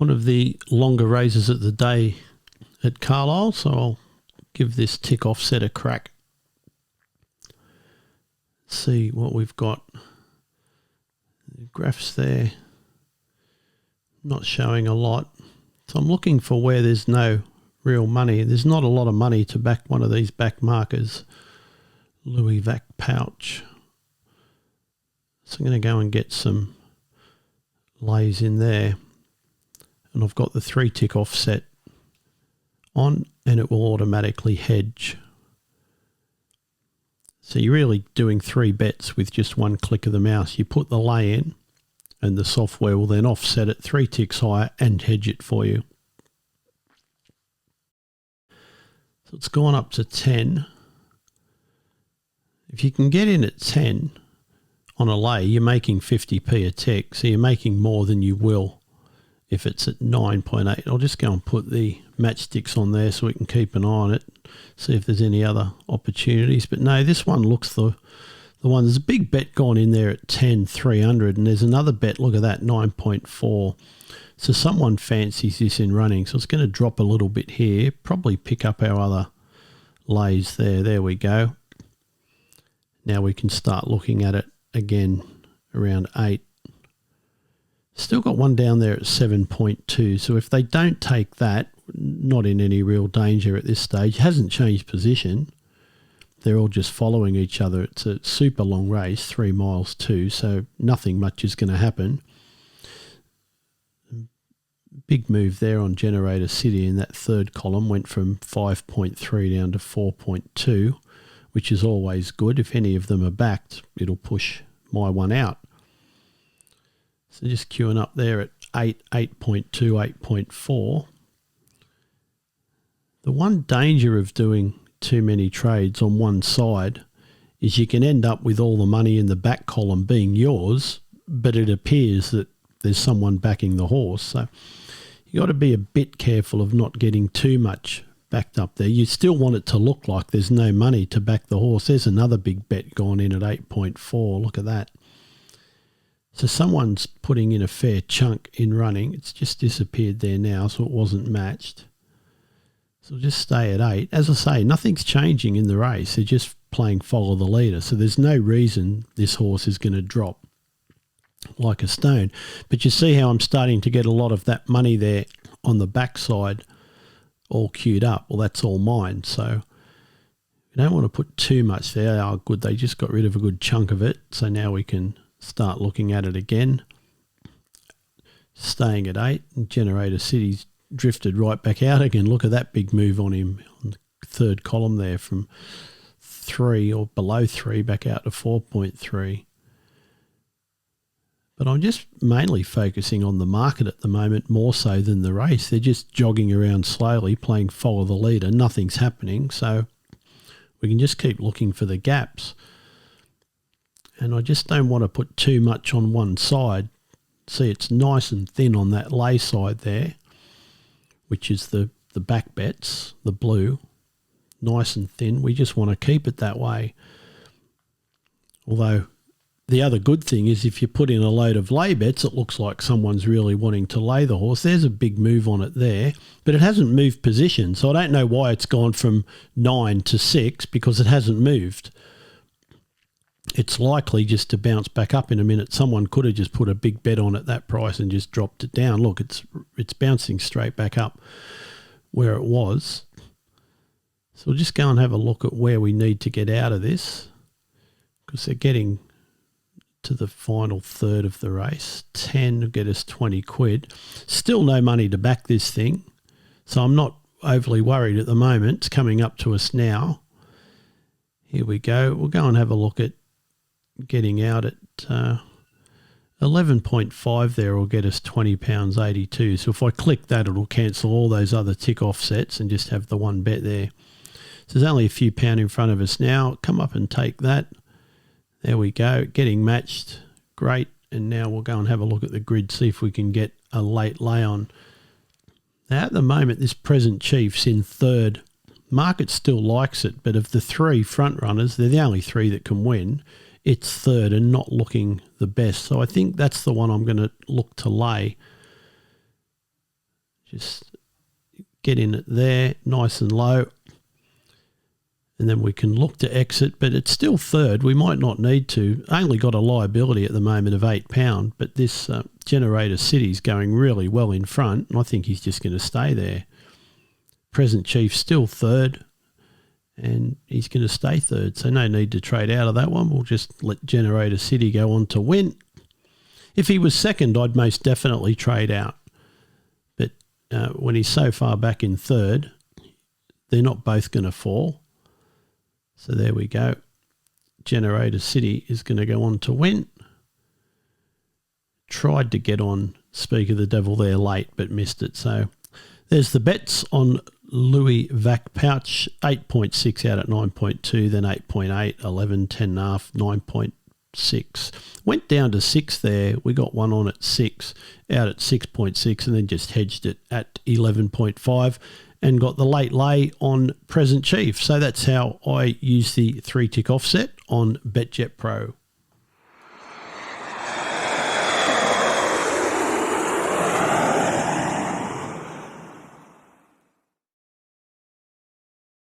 one of the longer raises of the day at Carlisle, so I'll give this tick offset a crack. See what we've got. The graphs there not showing a lot. So I'm looking for where there's no real money. There's not a lot of money to back one of these back markers. Louis Vac pouch. So I'm going to go and get some lays in there. And I've got the 3 tick offset on, and it will automatically hedge. So you're really doing 3 bets with just one click of the mouse. You put the lay in, and the software will then offset it 3 ticks higher and hedge it for you. So it's gone up to 10. If you can get in at 10 on a lay, you're making 50p a tick, so you're making more than you will if it's at 9.8. I'll just go and put the matchsticks on there so we can keep an eye on it, see if there's any other opportunities. But no, this one looks the one. There's a big bet gone in there at 10,300, and there's another bet, look at that, 9.4. So someone fancies this in running, so it's going to drop a little bit here, probably pick up our other lays there. There we go. Now we can start looking at it again around 8. Still got one down there at 7.2. So if they don't take that, not in any real danger at this stage. Hasn't changed position. They're all just following each other. It's a super long race, 3 miles too, so nothing much is going to happen. Big move there on Generator City in that third column. Went from 5.3 down to 4.2, which is always good. If any of them are backed, it'll push my one out. So just queuing up there at 8, 8.2, 8.4. The one danger of doing too many trades on one side is you can end up with all the money in the back column being yours, but it appears that there's someone backing the horse. So you got to be a bit careful of not getting too much backed up there. You still want it to look like there's no money to back the horse. There's another big bet gone in at 8.4. Look at that. So someone's putting in a fair chunk in running. It's just disappeared there now, so it wasn't matched. So just stay at 8. As I say, nothing's changing in the race. They're just playing follow the leader. So there's no reason this horse is going to drop like a stone. But you see how I'm starting to get a lot of that money there on the backside all queued up. Well, that's all mine. So you don't want to put too much there. Oh, good. They just got rid of a good chunk of it. So now we can start looking at it again. Staying at 8. And Generator City's drifted right back out again. Look at that big move on him on the third column there from 3 or below 3 back out to 4.3. But I'm just mainly focusing on the market at the moment more so than the race. They're just jogging around slowly, playing follow the leader. Nothing's happening, so we can just keep looking for the gaps. And I just don't want to put too much on one side. See, it's nice and thin on that lay side there, which is the back bets, the blue. Nice and thin. We just want to keep it that way. Although the other good thing is if you put in a load of lay bets, it looks like someone's really wanting to lay the horse. There's a big move on it there, but it hasn't moved position. So I don't know why it's gone from 9 to 6 because it hasn't moved. It's likely just to bounce back up in a minute. Someone could have just put a big bet on at that price and just dropped it down. Look, it's bouncing straight back up where it was. So we'll just go and have a look at where we need to get out of this because they're getting to the final third of the race. 10 will get us 20 quid. Still no money to back this thing. So I'm not overly worried at the moment. It's coming up to us now. Here we go. We'll go and have a look at getting out at 11.5 there will get us £20.82. So if I click that, it'll cancel all those other tick offsets and just have the one bet there. So there's only a few pound in front of us now. Come up and take that. There we go, getting matched, great. And now we'll go and have a look at the grid, see if we can get a late lay on. Now at the moment, this present chief's in third. Market still likes it, but of the 3 front runners, they're the only 3 that can win. It's third and not looking the best. So I think that's the one I'm going to look to lay. Just get in it there, nice and low. And then we can look to exit, but it's still third. We might not need to. Only got a liability at the moment of £8, but this Generator City's going really well in front, and I think he's just going to stay there. Present Chief still third, and he's going to stay third, so no need to trade out of that one. We'll just let Generator City go on to win. If he was second, I'd most definitely trade out. But when he's so far back in third, they're not both going to fall. So there we go. Generator City is going to go on to win. Tried to get on Speak of the Devil there late, but missed it. So there's the bets on Louis Vac Pouch. 8.6 out at 9.2, then 8.8, 11, 10.5, 9.6. Went down to 6 there. We got one on at 6, out at 6.6, and then just hedged it at 11.5. And got the late lay on Present Chief. So that's how I use the 3-tick offset on BetJet Pro.